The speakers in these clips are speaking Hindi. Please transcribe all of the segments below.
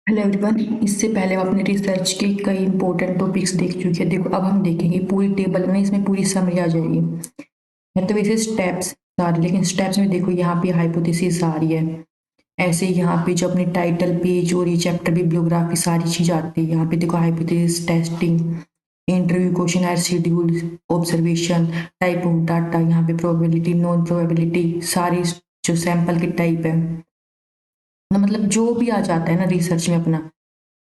Hello everyone. इससे पहले हम अपने रिसर्च के कई इंपॉर्टेंट टॉपिक्स देख चुके हैं। देखो अब हम देखेंगे पूरी टेबल में, इसमें पूरी समरी आ जाएगी। है तो वैसे स्टेप्स सारे, लेकिन स्टेप्स में देखो यहाँ पे हाइपोथेसिस आ रही है। ऐसे यहाँ पे जो अपने टाइटल पेज और ये चैप्टर बिब्लियोग्राफी सारी चीज आती है। यहाँ पे देखो hypothesis, testing, interview questionnaire schedule, observation, type of data, यहाँ पे प्रोबेबिलिटी, नॉन प्रोबेबिलिटी, सारी जो सैंपल की टाइप है ना, मतलब जो भी आ जाता है ना रिसर्च में अपना,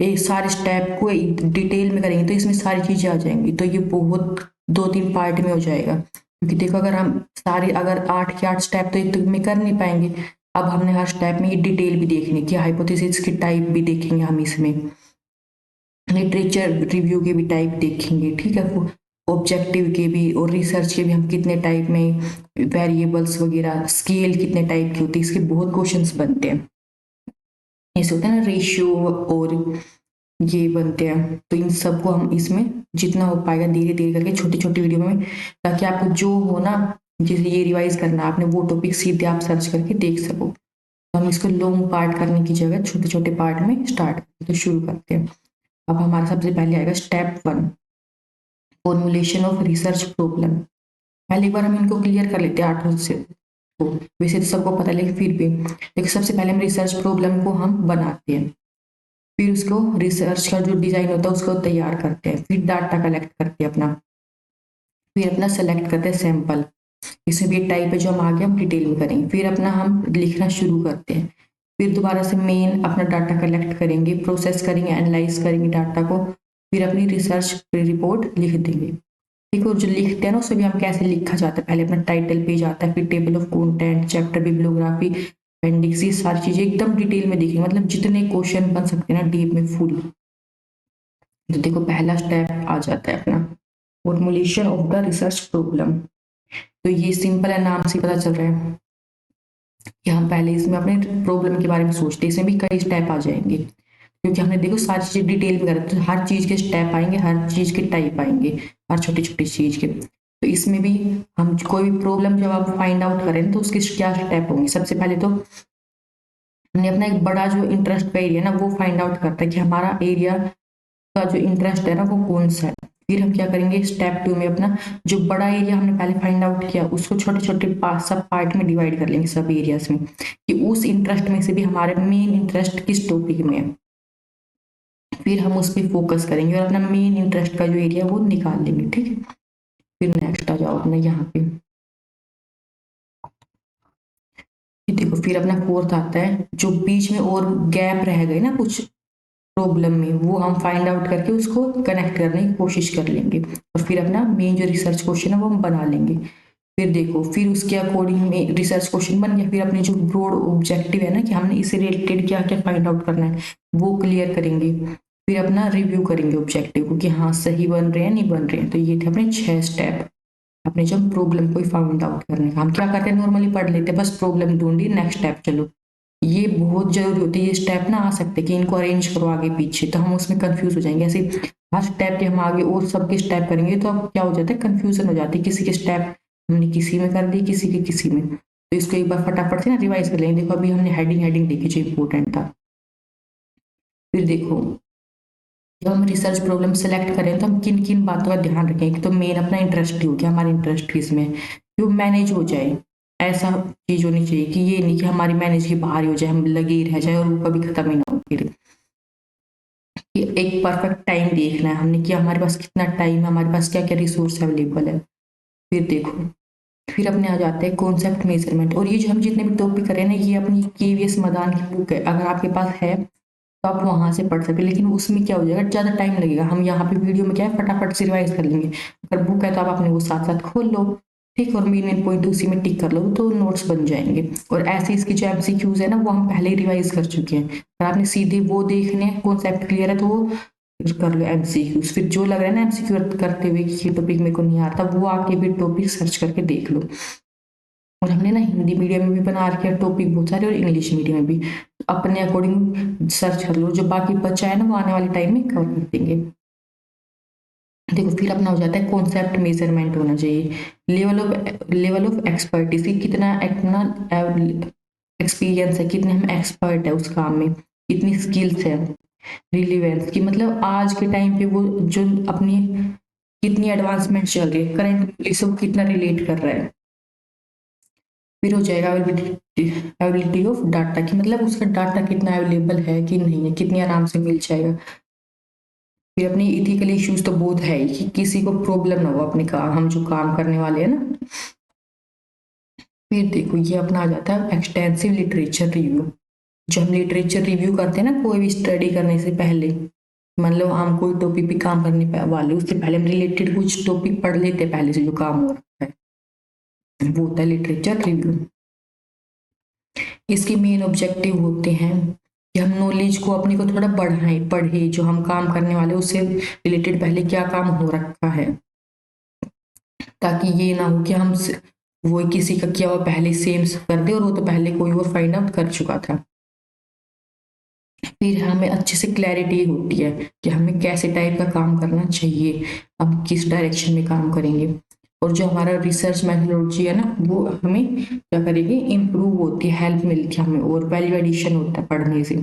ये सारे स्टेप को डिटेल में करेंगे तो इसमें सारी चीजें आ जाएंगी। तो ये बहुत 2-3 पार्ट में हो जाएगा, क्योंकि देखो अगर हम सारे अगर 8 के 8 स्टेप तो एक में कर नहीं पाएंगे। अब हमने हर स्टेप में ये डिटेल भी देखनी कि हाइपोथेसिस की टाइप भी देखेंगे हम इसमें, लिटरेचर रिव्यू के भी टाइप देखेंगे, ठीक है, वो ऑब्जेक्टिव के भी और रिसर्च के भी, हम कितने टाइप में वेरिएबल्स वगैरह, स्केल कितने टाइप की होती है, इसके बहुत क्वेश्चंस बनते हैं। ऐसे होता है ना रेशियो और ये बनते हैं। तो इन सबको हम इसमें जितना हो पाएगा धीरे धीरे करके छोटी छोटी वीडियो में, ताकि आपको जो हो ना, जैसे ये रिवाइज करना आपने, वो टॉपिक सीधे आप सर्च करके देख सको। तो हम इसको लॉन्ग पार्ट करने की जगह छोटे छोटे पार्ट में स्टार्ट करते, तो शुरू करते हैं। अब हमारा सबसे पहले आएगा step 1, formulation of research problem. पहले एक बार हम इनको क्लियर कर लेते हैं 8 से। तो वैसे तो सबको पता है, लेकिन फिर भी देखिए, सबसे पहले हम रिसर्च प्रॉब्लम को हम बनाते हैं, फिर उसको रिसर्च का जो डिजाइन होता है उसको तैयार करते हैं, फिर डाटा कलेक्ट करते हैं अपना, फिर अपना सेलेक्ट करते हैं सैंपल। इसमें भी एक टाइप है जो हम आगे हम डिटेल में करेंगे। फिर अपना हम लिखना शुरू करते हैं, फिर दोबारा से मेन अपना डाटा कलेक्ट करेंगे, प्रोसेस करेंगे, एनालाइज करेंगे डाटा को, फिर अपनी रिसर्च रिपोर्ट लिख देंगे। ठीक है, जो लिखते हैं ना उसमें भी हम कैसे लिखा जाता है, पहले अपना टाइटल पेज आता है, फिर table of content, chapter bibliography, appendix, ये सारी चीजें एकदम डिटेल में देखेंगे, मतलब जितने क्वेश्चन बन सकते हैं ना डीप में फुल। तो देखो पहला स्टेप आ जाता है अपना formulation of the research problem. तो ये सिंपल है, नाम से पता चल रहा है कि हम पहले इसमें अपने प्रॉब्लम के बारे में सोचते हैं। इसमें भी कई स्टेप आ जाएंगे, क्योंकि हमने देखो सारी चीजें डिटेल में करा, तो हर चीज के स्टेप आएंगे, हर चीज के टाइप आएंगे, हर छोटी छोटी चीज के। तो इसमें भी हम कोई भी प्रॉब्लम जब आप फाइंड आउट करें तो उसके क्या स्टेप होंगे। सबसे पहले तो हमने अपना एक बड़ा जो इंटरेस्ट का एरिया ना वो फाइंड आउट करता है कि हमारा एरिया का जो इंटरेस्ट है ना वो कौन सा है। फिर हम क्या करेंगे, स्टेप 2 में अपना जो बड़ा एरिया हमने पहले फाइंड आउट किया उसको छोटे छोटे सब पार्ट में डिवाइड कर लेंगे, सब एरियाज में, कि उस इंटरेस्ट में से भी हमारे मेन इंटरेस्ट किस टॉपिक में है। फिर हम उस पर फोकस करेंगे और अपना मेन इंटरेस्ट का जो एरिया वो निकाल लेंगे, ठीक है। फिर नेक्स्ट आ जाओ अपना यहाँ पे, ये देखो फिर अपना फोर्थ आता है, जो बीच में और गैप रह गए ना कुछ प्रॉब्लम में, वो हम फाइंड आउट करके उसको कनेक्ट करने की कोशिश कर लेंगे, और फिर अपना मेन जो रिसर्च क्वेश्चन है वो हम बना लेंगे। फिर देखो फिर उसके अकॉर्डिंग में रिसर्च क्वेश्चन बन गया, फिर अपने जो ब्रॉड ऑब्जेक्टिव है ना कि हमने इससे रिलेटेड क्या क्या फाइंड आउट करना है वो क्लियर करेंगे। फिर अपना रिव्यू करेंगे ऑब्जेक्टिव को कि हाँ सही बन रहे हैं नहीं बन रहे हैं। तो ये थे अपने 6 स्टेप अपने जब प्रॉब्लम को फाइंड आउट करने का। हम क्या करते हैं, नॉर्मली पढ़ लेते हैं, बस प्रॉब्लम ढूंढी, नेक्स्ट स्टेप चलो। ये बहुत जरूरी होती है, ये स्टेप ना आ सकते कि इनको अरेंज करो आगे पीछे, तो हम उसमें कंफ्यूज हो जाएंगे। ऐसे हर स्टेप के हम आगे और सबके स्टेप करेंगे तो अब क्या हो जाता है, कंफ्यूजन हो जाती है, किसी के स्टेप हमने किसी में कर दी, किसी के किसी में। तो इसको एक बार फटाफट से ना रिवाइज कर लेंगे। देखो अभी हमने हेडिंग हेडिंग देखी जो इंपॉर्टेंट था। फिर देखो जब हम रिसर्च प्रॉब्लम सेलेक्ट करें तो हम किन किन बातों का ध्यान रखें। तो मेन अपना इंटरेस्ट ही हो गया, हमारा इंटरेस्ट किसमें, जो मैनेज हो जाए। ऐसा चीज होनी चाहिए कि ये नहीं कि हमारी मैनेज की बाहर ही हो जाए, हम लगे ही रह जाए और वो कभी खत्म ही ना हो। फिर कि एक परफेक्ट टाइम देखना है हमने कि हमारे पास कितना टाइम है, हमारे पास क्या क्या रिसोर्स अवेलेबल है। फिर देखो फिर अपने आ जाते हैं कॉन्सेप्ट मेजरमेंट। और ये जो हम जितने भी टॉपिक करें ना, ये अपनी केवीएस मदान की बुक है, अगर आपके पास है तो आप वहां से पढ़ सकते हैं। लेकिन उसमें क्या हो जाएगा, ज्यादा टाइम लगेगा। हम यहाँ पे वीडियो में क्या है फटाफट से रिवाइज कर लेंगे। अगर बुक है तो आप अपने वो साथ साथ खोल लो, ठीक, और मेन मेन पॉइंट उसी में टिक कर लो तो नोट्स बन जाएंगे। और ऐसे इसकी जो एमसीक्यूज है ना वो हम पहले ही रिवाइज कर चुके हैं। अगर आपने सीधे वो देखने हैं, कॉन्सेप्ट क्लियर है, तो वो कर लो एमसीक्यूज। फिर जो लग रहा है ना एमसीक्यू करते हुए कि ये टॉपिक मेरे को नहीं आता, वो आके भी टॉपिक सर्च करके देख लो। और हमने ना हिंदी मीडियम में भी बना रखे हैं टॉपिक बहुत सारे, और इंग्लिश मीडियम में भी। अपने अकॉर्डिंग सर्च कर लो, जो बाकी बचा है ना वो आने वाले टाइम में कवर कर देंगे। देखो फिर अपना हो जाता है कॉन्सेप्ट मेजरमेंट होना चाहिए, लेवल ऑफ एक्सपर्टीज की कितना एक्सपीरियंस है, कितने हम एक्सपर्ट है उस काम में, कितनी स्किल्स है। रिलीवेंस की मतलब आज के टाइम पे वो जो अपनी कितनी एडवांसमेंट चल रही है, करंट इसको कितना रिलेट कर रहा है। फिर हो जाएगा अवेलेबिलिटी ऑफ डाटा की मतलब उसका डाटा कितना अवेलेबल है कि नहीं है, कितनी आराम से मिल जाएगा। फिर अपनी इथिकल इश्यूज तो बहुत है ही कि किसी को प्रॉब्लम ना हो अपने काम, हम जो काम करने वाले हैं ना। फिर देखो ये अपना आ जाता है एक्सटेंसिव लिटरेचर रिव्यू। जब हम लिटरेचर रिव्यू करते हैं ना कोई भी स्टडी करने से पहले, मान लो हम कोई टॉपिक पे काम करने वाले उससे पहले हम रिलेटेड कुछ टॉपिक पढ़ लेते हैं पहले से जो काम हो रहा है, वो होता है लिटरेचर रिव्यू। इसके मेन ऑब्जेक्टिव होते हैं कि हम नॉलेज को अपने को थोड़ा बढ़ाएं, पढ़े जो हम काम करने वाले उससे रिलेटेड पहले क्या काम हो रखा है, ताकि ये ना हो कि हम वो किसी का किया हुआ पहले सेम कर दे और वो तो पहले कोई और फाइंड आउट कर चुका था। फिर हमें अच्छे से क्लैरिटी होती है कि हमें कैसे टाइप का काम करना चाहिए, हम किस डायरेक्शन में काम करेंगे। और जो हमारा रिसर्च मेथोडोलॉजी है ना वो हमें क्या करेगी, इम्प्रूव होती है, हेल्प मिलती है हमें और वैल्यू एडिशन होता है पढ़ने से।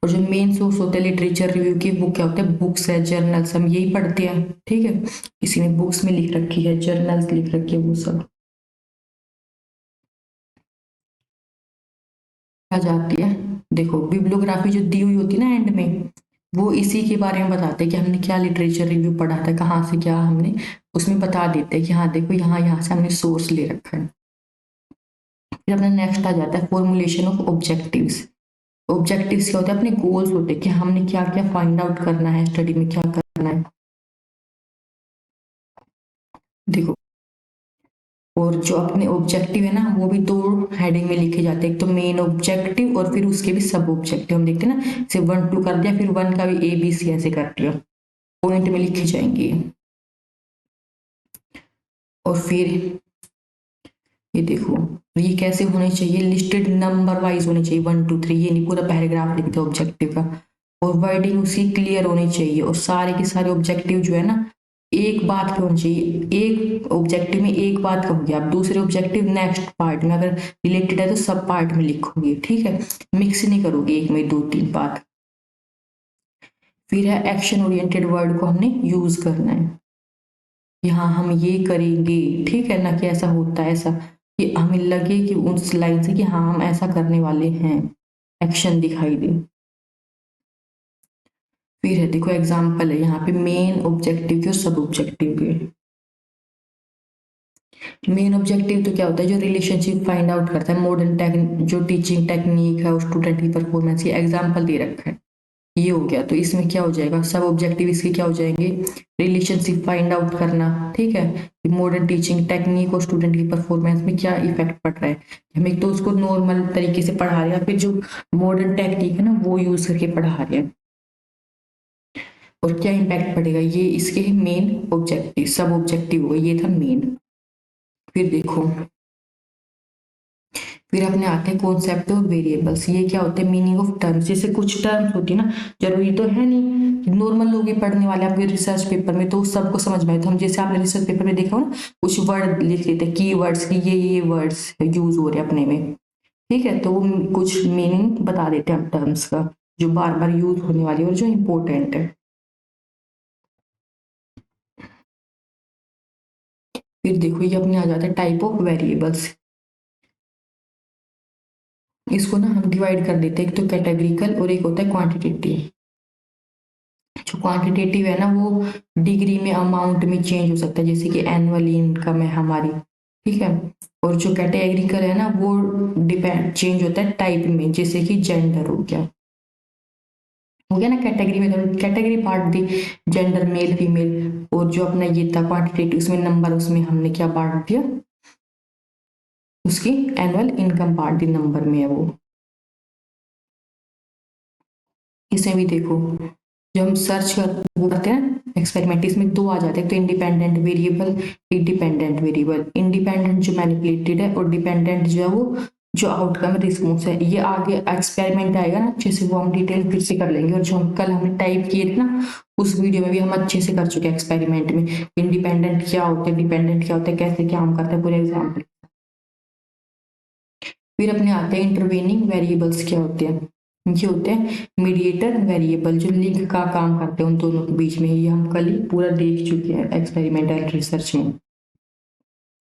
और जो मेन सोर्स होते हैं लिटरेचर रिव्यू की वो क्या होते हैं, बुक्स है, जर्नल्स, हम यही पढ़ते हैं। ठीक है, किसी ने बुक्स में लिख रखी है, जर्नल्स लिख रखी है, वो सब आ जाती है। देखो बिब्लियोग्राफी जो दी हुई होती है ना एंड में, वो इसी के बारे में बताते हैं कि हमने क्या लिटरेचर रिव्यू पढ़ा था, कहाँ से क्या हमने उसमें बता देते हैं कि हाँ देखो यहाँ यहाँ से हमने सोर्स ले रखा है। फिर अपना नेक्स्ट आ जाता है फॉर्मुलेशन ऑफ ऑब्जेक्टिव्स। ऑब्जेक्टिव्स क्या होते हैं, अपने गोल्स होते हैं कि हमने क्या क्या फाइंड आउट करना है, स्टडी में क्या करना है। देखो और जो अपने ऑब्जेक्टिव है ना वो भी दो हेडिंग में लिखे जाते हैं, एक तो मेन ऑब्जेक्टिव और फिर उसके भी सब ऑब्जेक्टिव। हम देखते हैं ना सिर्फ 1 2 कर दिया, फिर 1 का भी ABC ऐसे कर दिया, पॉइंट में लिखे जाएंगे। और फिर ये देखो ये कैसे होने चाहिए, लिस्टेड नंबर वाइज होने चाहिए 1 2 3, ये नहीं पूरा पैराग्राफ लिखते ऑब्जेक्टिव का। और वर्डिंग उसकी क्लियर होनी चाहिए और सारे के सारे ऑब्जेक्टिव जो है ना एक बात पे होनी चाहिए। एक ऑब्जेक्टिव में एक बात कहोगे आप, दूसरे ऑब्जेक्टिव नेक्स्ट पार्ट में अगर रिलेटेड है तो सब पार्ट में लिखोगे। ठीक है, मिक्स नहीं करोगे एक में दो तीन बात। फिर है एक्शन ओरिएंटेड वर्ड को हमने यूज करना है कि हाँ हम ये करेंगे। ठीक है ना, कि ऐसा होता है ऐसा कि हमें लगे कि उस लाइन से कि हाँ हम ऐसा करने वाले हैं, एक्शन दिखाई दे। फिर है देखो एग्जाम्पल है यहाँ पे मेन ऑब्जेक्टिव के और सब ऑब्जेक्टिव के। मेन ऑब्जेक्टिव तो क्या होता है, जो रिलेशनशिप फाइंड आउट करता है, मॉडर्न टेक जो टीचिंग टेक्निक है और स्टूडेंट की परफॉर्मेंस, ये एग्जाम्पल दे रखा है, ये हो गया। तो इसमें क्या हो जाएगा, सब ऑब्जेक्टिव इसके क्या हो जाएंगे, रिलेशनशिप फाइंड आउट करना। ठीक है, कि मॉडर्न टीचिंग टेक्निक और स्टूडेंट की परफॉर्मेंस में क्या इफेक्ट पड़ रहा है, हम एक तो उसको नॉर्मल तरीके से पढ़ा रहे हैं, फिर जो मॉडर्न टेक्निक है ना वो यूज करके पढ़ा रहे हैं और क्या इम्पैक्ट पड़ेगा, ये इसके मेन ऑब्जेक्टिव, सब ऑब्जेक्टिव हो, ये था मेन। फिर देखो फिर अपने आते हैं कॉन्सेप्ट ऑफ वेरिएबल्स। ये क्या होते हैं, मीनिंग ऑफ टर्म्स। जैसे कुछ टर्म्स होती है ना, जरूरी तो है नहीं कि नॉर्मल लोग ही पढ़ने वाले आपके रिसर्च पेपर में तो सबको समझ में आए। तो हम जैसे आपने रिसर्च पेपर में देखा हो ना, कुछ वर्ड लिख लेते हैं की वर्ड्स की, ये वर्ड्स यूज हो रहे हैं अपने में। ठीक है, तो वो कुछ मीनिंग बता देते हैं हम टर्म्स का जो बार बार यूज होने वाली और जो इम्पोर्टेंट है। फिर देखो ये अपने आ जाता है टाइप ऑफ वेरिएबल्स। इसको ना हम डिवाइड कर देते हैं, एक तो कैटेगरिकल और एक होता है क्वांटिटेटिव। जो क्वांटिटेटिव है ना वो डिग्री में अमाउंट में चेंज हो सकता है, जैसे कि एनुअल इनकम है हमारी। ठीक है, और जो कैटेगरिकल है ना वो डिपेंड चेंज होता है टाइप में, जैसे कि जेंडर हो गया ना कैटेगरी में, तो कैटेगरी बांट दी, जेंडर मेल फीमेल। और जो अपना ये था क्वांटिटेटिव उसमें नंबर, उसमें हमने क्या बांट दिया, उसकी एनुअल इनकम बांट दी, नंबर में है वो। इसे भी देखो जो हम सर्च करते हैं ना एक्सपेरिमेंट, इसमें दो आ जाते हैं, तो independent variable, dependent variable. Independent जो मैनिपुलेटेड है और डिपेंडेंट जो है वो जो आउटकम रिस्पॉन्स है। ये आगे एक्सपेरिमेंट आएगा ना अच्छे से, वो हम डिटेल फिर से कर लेंगे। और जो हम कल हमने टाइप किए थे ना उस वीडियो में भी हम अच्छे से कर चुके हैं एक्सपेरिमेंट में, इंडिपेंडेंट क्या होते हैं, डिपेंडेंट क्या होता है, कैसे काम करते हैं, पूरे एग्जाम्पल। फिर अपने आते हैं इंटरवेनिंग वेरिएबल्स क्या होते हैं। ये होते हैं मीडिएटर वेरिएबल जो लिंक का काम करते हैं उन दोनों के बीच में। ये हम कल ही पूरा देख चुके हैं एक्सपेरिमेंटल रिसर्च में।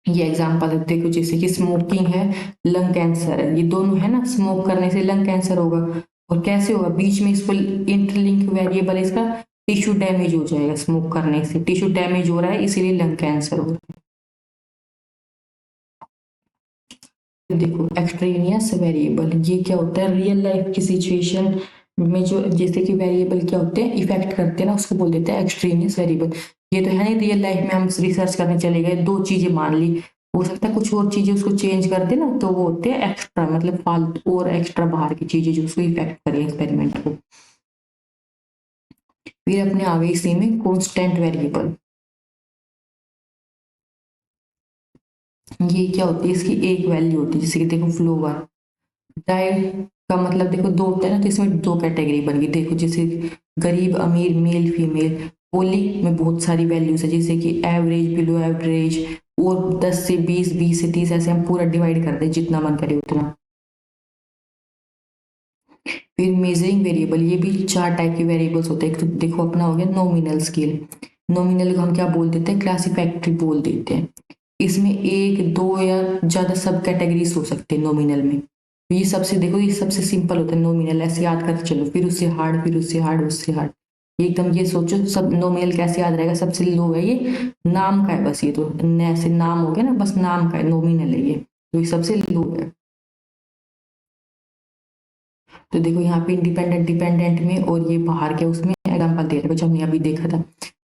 ये एग्जांपल है, देखो जैसे कि स्मोकिंग है, लंग कैंसर है, ये दोनों है ना, स्मोक करने से लंग कैंसर होगा। और कैसे होगा, बीच में इसको इंटरलिंक वेरिएबल इसका टिश्यू डैमेज हो जाएगा, स्मोक करने से टिश्यू डैमेज हो रहा है इसीलिए लंग कैंसर हो रहा है। देखो एक्सट्रेनियस वेरिएबल, ये क्या होता है, रियल लाइफ की सिचुएशन में जो जैसे कि वेरिएबल क्या होते हैं इफेक्ट करते हैं ना, उसको बोल देते हैं एक्सट्रेनियस वेरिएबल। ये तो है नहीं रियल लाइफ में हम रिसर्च करने चले गए, दो चीजें मान ली, हो सकता है कुछ और चीजें उसको चेंज कर दे ना, तो वो होते हैं एक्स्ट्रा, मतलब फालतू और एक्स्ट्रा बाहर की चीजें जो उसको इफेक्ट करें एक्सपेरिमेंट को। फिर अपने आ गए इसी में कॉन्स्टेंट वेरिएबल। ये क्या होती है, इसकी एक वैल्यू होती है, जैसे कि देखो फ्लोवर डाइट का मतलब देखो दो होता है ना, तो इसमें दो कैटेगरी बन गई, देखो जैसे गरीब अमीर मेल फीमेल। पोली में बहुत सारी वैल्यूज है, जैसे कि एवरेज बिलो एवरेज, और 10 से 20, 20 से 30, ऐसे हम पूरा डिवाइड कर दें जितना मन करे उतना। फिर मेजरिंग वेरिएबल, ये भी चार टाइप के वेरिएबल्स होते हैं। एक तो देखो अपना हो गया नॉमिनल स्केल, नॉमिनल को हम क्या बोल देते हैं, क्लासिफैक्टरी बोल देते हैं। इसमें एक दो या ज्यादा सब कैटेगरीज हो सकते हैं नॉमिनल में। तो ये सबसे देखो, ये सबसे सिंपल होता है नॉमिनल, ऐसे याद करके चलो, फिर उससे हार्ड, फिर उससे हार्ड, उससे हार्ड। एकदम ये सोचो सब नॉमिनल कैसे याद रहेगा, सबसे लो है ये, नाम का है बस, ये तो ऐसे नाम हो गया ना, बस नाम का है, नॉमिनल है ये, तो ये सबसे लो है। तो देखो यहाँ पे इंडिपेंडेंट डिपेंडेंट में, और ये बाहर के उसमें एग्जाम्पल दे रहे हैं, जो हमने अभी देखा था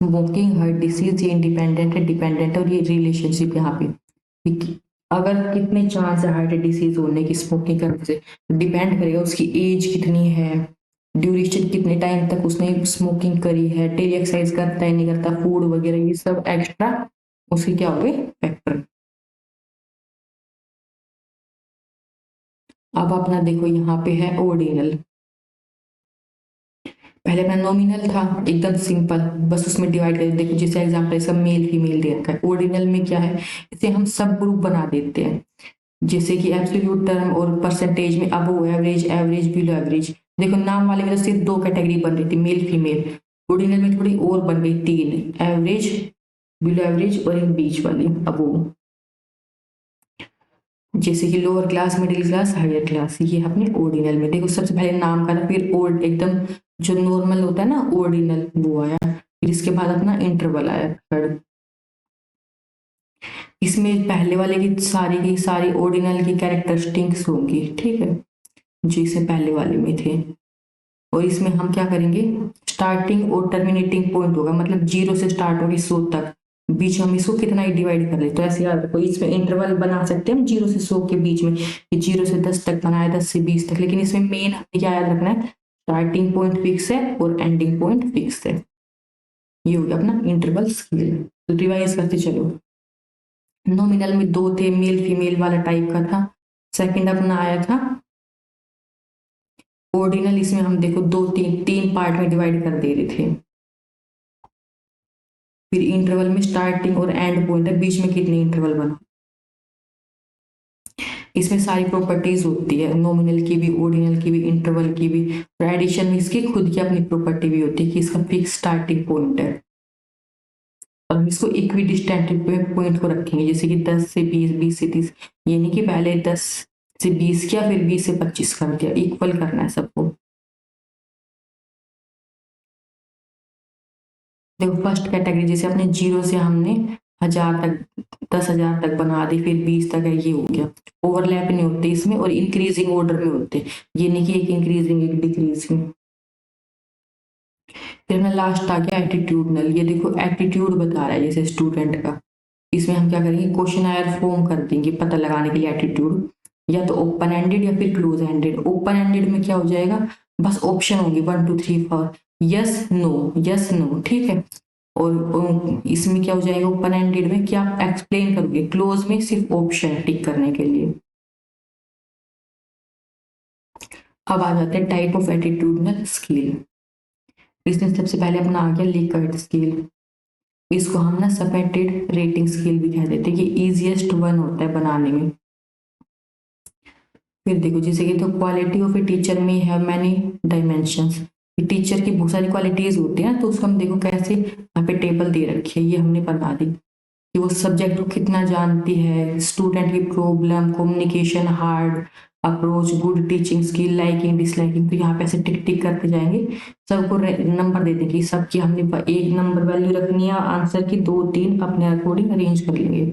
वॉकिंग हार्ट डिसीज, ये इंडिपेंडेंट है डिपेंडेंट है, और ये रिलेशनशिप यहाँ पे अगर कितने चांस है हार्ट डिसीज होने की स्मोकिंग करने से, डिपेंड करेगा उसकी एज कितनी है, ड्यूरेशन कितने टाइम तक उसने स्मोकिंग करी है, डेली एक्सरसाइज करता है नहीं करता, फूड वगैरह, ये सब एक्स्ट्रा उसके क्या हो गए फैक्टर। अब अपना देखो यहाँ पे है ऑर्डिनल, पहले अपना नॉमिनल था एकदम सिंपल, बस उसमें डिवाइड कर देखो, जैसे एग्जांपल इसका मेल फीमेल दे रखा है। ऑर्डिनल में क्या है, इसे हम सब ग्रुप बना देते हैं, जैसे कि एब्सोल्यूट टर्म और परसेंटेज में अबो एवरेज, एवरेज बिलो एवरेज। देखो नाम वाले में तो सिर्फ दो कैटेगरी बन रही थी, मेल फीमेल। ऑर्डिनल में थोड़ी और बन गई, तीन, एवरेज, बिलो एवरेज और एक बीच वाली अबो, जैसे कि lower class, middle class, higher class. ये अपने ऑर्डिनल में देखो सबसे पहले नाम का था, फिर ओल्ड एकदम जो नॉर्मल होता है ना ऑर्डिनल वो आया, फिर इसके बाद अपना इंटरवल आया थर्ड। इसमें पहले वाले की सारी ऑर्डिनल की कैरेक्टरिस्टिक्स होंगी, ठीक है, जो इससे पहले वाले में थे। और इसमें हम क्या करेंगे, स्टार्टिंग और टर्मिनेटिंग पॉइंट होगा, मतलब 0 से स्टार्ट होगी 100 तक, बीच में हम इसको कितना ही डिवाइड कर ले, तो ऐसे याद रखो इसमें इंटरवल बना सकते हैं हम 0 से 100 के बीच में, कि 0 से 10 तक बनाया, 10 से 20 तक, लेकिन इसमें मेन क्या याद रखना है, स्टार्टिंग पॉइंट फिक्स है और एंडिंग पॉइंट फिक्स है। ये हो गया अपना इंटरवल स्केल। तो रिवाइज करते चलो, नॉमिनल में दो थे, मेल फीमेल वाला टाइप का था। सेकंड अपना आया था ऑर्डिनल, इसमें हम देखो दो तीन तीन पार्ट में डिवाइड कर दे रहे थे। फिर इंटरवल में स्टार्टिंग और एंड पॉइंट है, बीच में कितने इंटरवल बना, इसमें सारी प्रॉपर्टीज होती है, नॉमिनल की भी, ऑर्डिनल की भी, इंटरवल की भी। एडिशन में इसकी खुद की अपनी प्रॉपर्टी भी होती है कि इसका फिक्स स्टार्टिंग पॉइंट है। और हम इसको इक्वी डिस्टेंट पॉइंट को रखेंगे, जैसे कि 10 से 20, 20 से 30, ये नहीं कि पहले 10 से 20 किया फिर 20 से 25 कर दिया, इक्वल करना है सबको। देखो फर्स्ट कैटेगरी जैसे अपने 0 से हमने 1000 तक, 10,000 तक बना दी, फिर 20 तक है, ये हो गया। ओवरलैप नहीं होते इसमें, और इंक्रीजिंग ऑर्डर में होते, ये नहीं कि एक इंक्रीजिंग एक डिक्रीजिंग। फिर मैं लास्ट आ गया एटीट्यूडनल, ये देखो एटीट्यूड बता रहा है जैसे स्टूडेंट का। इसमें हम क्या करेंगे, क्वेश्चन आयर फॉर्म कर देंगे पता लगाने के लिए एटीट्यूड, या तो ओपन एंडेड या फिर क्लोज एंडेड। ओपन एंडेड में क्या हो जाएगा, बस ऑप्शन होंगे 1 2 3 4, यस नो, यस नो, ठीक है। और इसमें क्या हो जाएगा, ओपन एंडेड में क्या एक्सप्लेन करोगे, क्लोज में सिर्फ ऑप्शन है टिक करने के लिए। अब आ जाते हैं टाइप ऑफ एटीट्यूडनल स्केल। इसमें सबसे पहले अपना आ गया लिकर्ट स्केल, इसको हम ना सपेटेड रेटिंग स्केल भी कह देते हैं, ये इजीएस्ट वन होता है बनाने में। फिर देखो जैसे कि तो क्वालिटी ऑफ ए टीचर में है मैनी डायमेंशंस। टीचर की बहुत सारी क्वालिटीज होती है, तो उसको हम देखो कैसे यहाँ पे टेबल दे रखी है, ये हमने बना दी कि वो सब्जेक्ट को कितना जानती है, स्टूडेंट की problem, communication, hard approach, good teaching skill, liking disliking. तो यहाँ पे ऐसे टिक टिक करते जाएंगे, सबको नंबर दे देंगे, सबकी हमने एक नंबर वैल्यू रखनी है, आंसर की 2 3 अपने अकॉर्डिंग अरेंज कर लेंगे।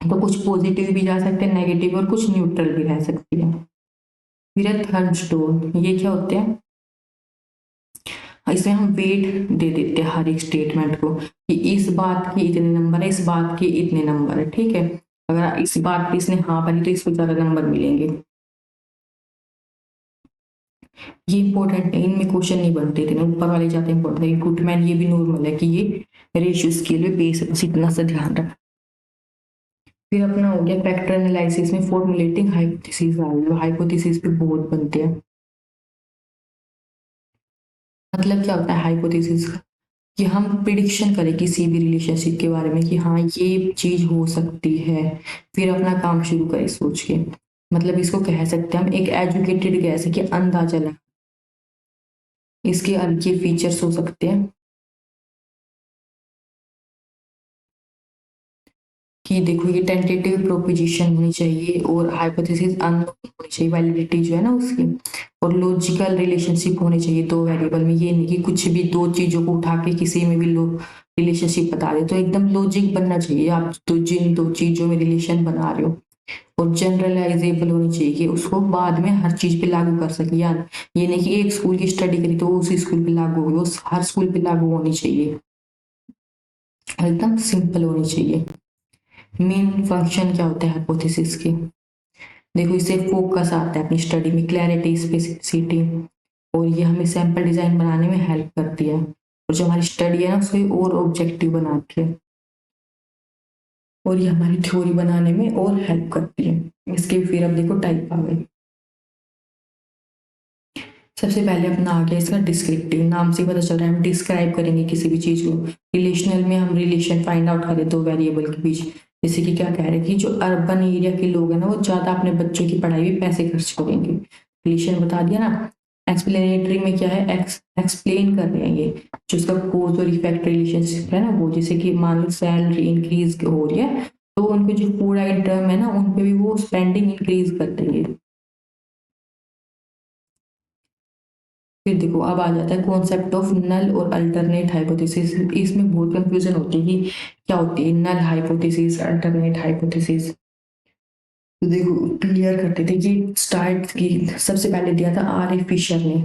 तो कुछ पॉजिटिव भी जा सकते हैं, नेगेटिव, और कुछ न्यूट्रल भी रह सकती है। फिर है थर्ड स्टोन, ये क्या होते हैं, इसमें हम वेट दे देते हैं हर एक स्टेटमेंट को कि इस बात के इतने नंबर है, इस बात के इतने नंबर है, ठीक है। अगर इस बात पे इसने हाँ भरी तो इसको ज्यादा नंबर मिलेंगे। ये इंपॉर्टेंट है, इनमें क्वेश्चन नहीं बनते इतने ऊपर वाले जाते हैं इंपॉर्टेंट है। गुडमैन ये भी नॉर्मल है कि ये रेशियो स्केल में बेस है, बस इतना सा ध्यान रख। फिर अपना हो गया फैक्टर एनालिसिस में फॉर्मुलेटिंग हाइपोथेसिस। हाइपोथेसिस पे बहुत बनते हैं। मतलब क्या होता है हाइपोथेसिस का, कि हम प्रिडिक्शन करें किसी भी रिलेशनशिप के बारे में कि हाँ ये चीज हो सकती है, फिर अपना काम शुरू करें सोच के। मतलब इसको कह सकते हैं हम एक एजुकेटेड गैस है कि अंदाजा लगा, इसके अलग फीचर्स हो सकते हैं कि देखो ये टेंटेटिव प्रोपोजिशन होनी चाहिए और हाइपोथेसिस अननोन होनी चाहिए, वैलिडिटी जो है ना उसकी, और लॉजिकल रिलेशनशिप होनी चाहिए दो वेरिएबल में। ये नहीं कि कुछ भी दो चीजों को उठा के किसी में भी रिलेशनशिप बता दे, तो एकदम लॉजिक बनना चाहिए आप तो जिन दो चीजों में रिलेशन बना रहे हो। और जनरलाइजेबल होनी चाहिए कि उसको बाद में हर चीज पे लागू कर सके, यार ये नहीं कि एक स्कूल की स्टडी करी तो वो उसी स्कूल पे लागू होगी, वो हर स्कूल पे लागू होनी चाहिए, एकदम सिंपल होनी चाहिए। मेन फंक्शन क्या होता है हाइपोथेसिस की, देखो इससे फोकस आता है अपनी स्टडी में, क्लैरिटी, स्पेसिफिसिटी, और ये हमें सैंपल डिजाइन बनाने में हेल्प करती है, और जो हमारी स्टडी है ना उसको और ऑब्जेक्टिव बनाती है, और ये हमारी थ्योरी बनाने में और हेल्प करती है। इसके फिर अब देखो टाइप आ गए। सबसे पहले अपना आ गया इसका डिस्क्रिप्टिव, नाम से पता चल रहा है हम डिस्क्राइब करेंगे किसी भी चीज को। रिलेशनल में हम रिलेशन फाइंड आउट करें दो वेरिएबल के बीच, जैसे कि क्या कह रहे हैं कि जो अर्बन एरिया के लोग हैं ना वो ज्यादा अपने बच्चों की पढ़ाई में पैसे खर्च करेंगे, रिलेशन बता दिया ना। एक्सप्लेनेटरी में क्या है, एक्सप्लेन कर रहे हैं ये जो इसका कोज और इफेक्ट रिलेशनशिप है ना वो, जैसे कि मान लो सैलरी इंक्रीज हो रही है तो उनको जो फूड आइटम है ना उन पे भी वो स्पेंडिंग इंक्रीज कर देंगे। फिर देखो अब आ जाता है कॉन्सेप्ट ऑफ नल और अल्टरनेट हाइपोथेसिस। इसमें बहुत कंफ्यूजन होती है कि क्या होती है नल हाइपोथेसिस, अल्टरनेट हाइपोथेसिस। तो देखो क्लियर करते थे कि स्टार्ट की सबसे पहले दिया था आर ए फिशर ने,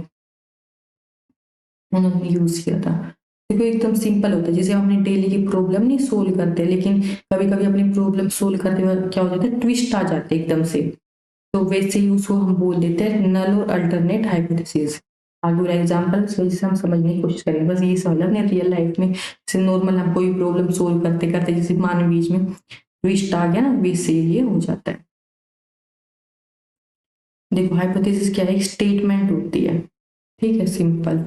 उन्होंने यूज किया था। देखो एकदम सिंपल होता है, जैसे हम अपनी डेली की प्रॉब्लम नहीं सोल्व करते, लेकिन कभी कभी अपनी प्रॉब्लम सोल्व करते हुए क्या हो जाता है ट्विस्ट आ जाते हैं एकदम से, तो वैसे ही उसको हम बोल देते हैं नल और अल्टरनेट हाइपोथेसिस। आगे वाला एग्जाम्पल से हम समझने की कोशिश करेंगे, बस ये समझ अपने रियल लाइफ में जैसे नॉर्मल हम कोई प्रॉब्लम सोल्व करते करते जैसे मान बीच में ट्विस्ट आ गया ना, वैसे ये हो जाता है। देखो हाइपोथेसिस क्या है, एक स्टेटमेंट होती है, ठीक है, सिंपल।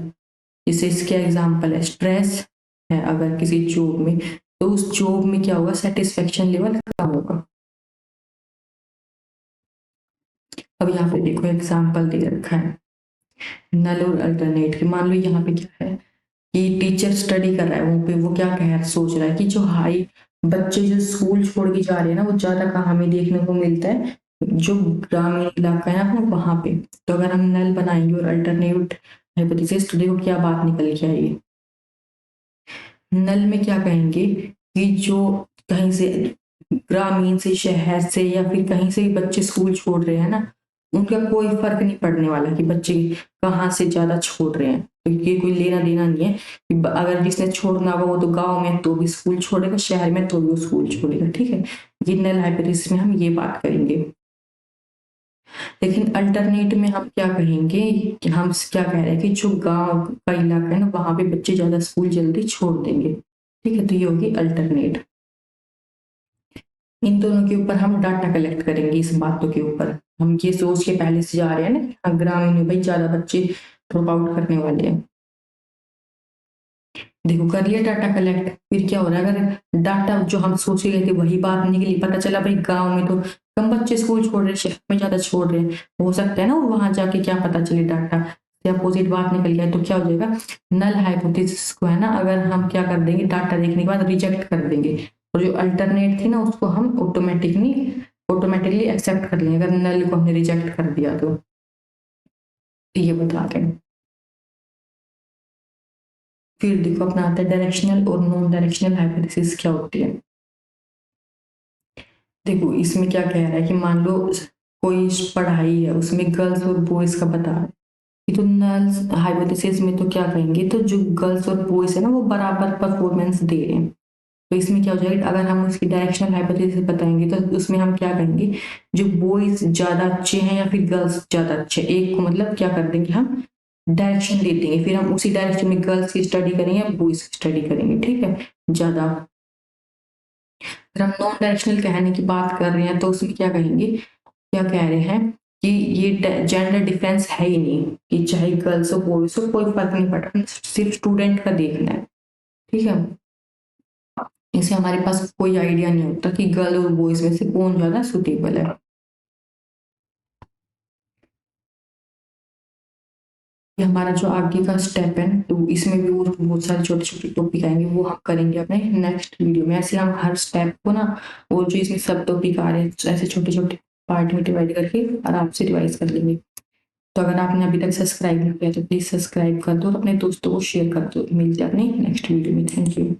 जैसे इसके एग्जाम्पल है स्ट्रेस है अगर किसी जॉब में, तो उस जॉब में क्या होगा, सेटिस्फेक्शन लेवल कम होगा। अब यहाँ पे देखो एग्जाम्पल दे रखा है नल और अल्टरनेट की। मान लो यहाँ पे क्या है कि टीचर स्टडी कर रहा है वहां पे, वो क्या कह सोच रहा है कि जो हाई बच्चे जो स्कूल छोड़ के जा रहे हैं ना वो ज्यादा कहाँ हमें देखने को मिलता है, जो ग्रामीण इलाका है अपना वहां पे। तो अगर हम नल बनाएंगे और अल्टरनेट हाइपोथेसिस तो देखो क्या बात निकल के आएगी। नल में क्या कहेंगे कि जो कहीं से ग्रामीण से शहर से या फिर कहीं से भी बच्चे स्कूल छोड़ रहे हैं ना, उनका कोई फर्क नहीं पड़ने वाला कि बच्चे कहाँ से ज्यादा छोड़ रहे हैं, तो ये कोई लेना देना नहीं है कि अगर जिसने छोड़ना होगा वो तो गांव में तो भी स्कूल छोड़ेगा, शहर में तो भी वो स्कूल छोड़ेगा, ठीक है। ये नल हाइपोथेसिस में हम ये बात करेंगे। लेकिन अल्टरनेट में हम क्या कहेंगे कि हम क्या कह रहे हैं कि जो गांव का इलाका है ना वहां पे बच्चे ज्यादा स्कूल जल्दी छोड़ देंगे, ठीक है। तो ये होगी अल्टरनेट। इन दोनों के ऊपर हम डाटा कलेक्ट करेंगे, इस बातों के ऊपर हम ये सोच के पहले से जा रहे हैं ना कि हाँ, ग्रामीण में भाई ज्यादा बच्चे ड्रॉप आउट करने वाले हैं। देखो कर लिया डाटा कलेक्ट, फिर क्या हो रहा है अगर डाटा जो हम सोच के गए थे वही बात निकली, पता चला भाई गांव में तो कम बच्चे स्कूल छोड़ रहे हैं, शिफ्ट में ज़्यादा छोड़ रहे हैं, हो सकता है ना वहाँ जाके क्या पता चले डाटा से अपोजिट बात निकल जाए, तो क्या हो जाएगा, नल हाइपोथेसिस को है ना अगर हम क्या कर देंगे, डाटा देखने के बाद रिजेक्ट कर देंगे, और जो अल्टरनेट थी ना उसको हम ऑटोमेटिकली एक्सेप्ट कर लेंगे, अगर नल को हमने रिजेक्ट कर दिया तो ये बता दें। फिर देखो अपना आता है डायरेक्शनल और नॉन डायरेक्शनल हाइपोथेसिस क्या होती है। देखो इसमें क्या कह रहा है कि मान लो कोई पढ़ाई है उसमें गर्ल्स और बॉयज का बता रहा है, तो नल हाइपोथेसिस में तो क्या कहेंगे, तो जो गर्ल्स और बॉयज है ना वो बराबर परफॉर्मेंस दे रहे हैं, तो इसमें क्या हो जाएगा, अगर हम उसकी डायरेक्शनल हाइपोथेसिस बताएंगे तो उसमें हम क्या कहेंगे, जो बॉयज ज्यादा अच्छे हैं या फिर गर्ल्स ज्यादा अच्छे, एक को मतलब क्या कर देंगे हम डायरेक्शन दे देंगे, फिर हम उसी डायरेक्शन में गर्ल्स की स्टडी करेंगे या बॉयज की स्टडी करेंगे, ठीक है ज्यादा। अगर हम नॉन डायरेक्शनल कहने की बात कर रहे हैं तो उसमें क्या कहेंगे, क्या कह रहे हैं कि ये जेंडर डिफरेंस है ही नहीं, कि चाहे गर्ल्स हो बॉयज हो कोई फर्क नहीं पड़ रहा, सिर्फ स्टूडेंट का देखना है, ठीक है। इसे हमारे पास कोई आइडिया नहीं होता कि गर्ल और बॉयज में से कौन ज्यादा सुटेबल है। ये हमारा जो आगे का स्टेप है तो इसमें भी और बहुत सारे छोटे छोटे टॉपिक आएंगे, वो हम करेंगे अपने नेक्स्ट वीडियो में, ऐसे हम हर स्टेप को ना, और जो इसमें सब टॉपिक आ रहे हैं ऐसे छोटे छोटे पार्ट में डिवाइड करके आराम से रिवाइज कर लेंगे। तो अगर आपने अभी तक सब्सक्राइब नहीं किया तो प्लीज सब्सक्राइब कर दो और अपने दोस्तों को शेयर कर दो। मिलते हैं अपनी नेक्स्ट वीडियो में। Thank you.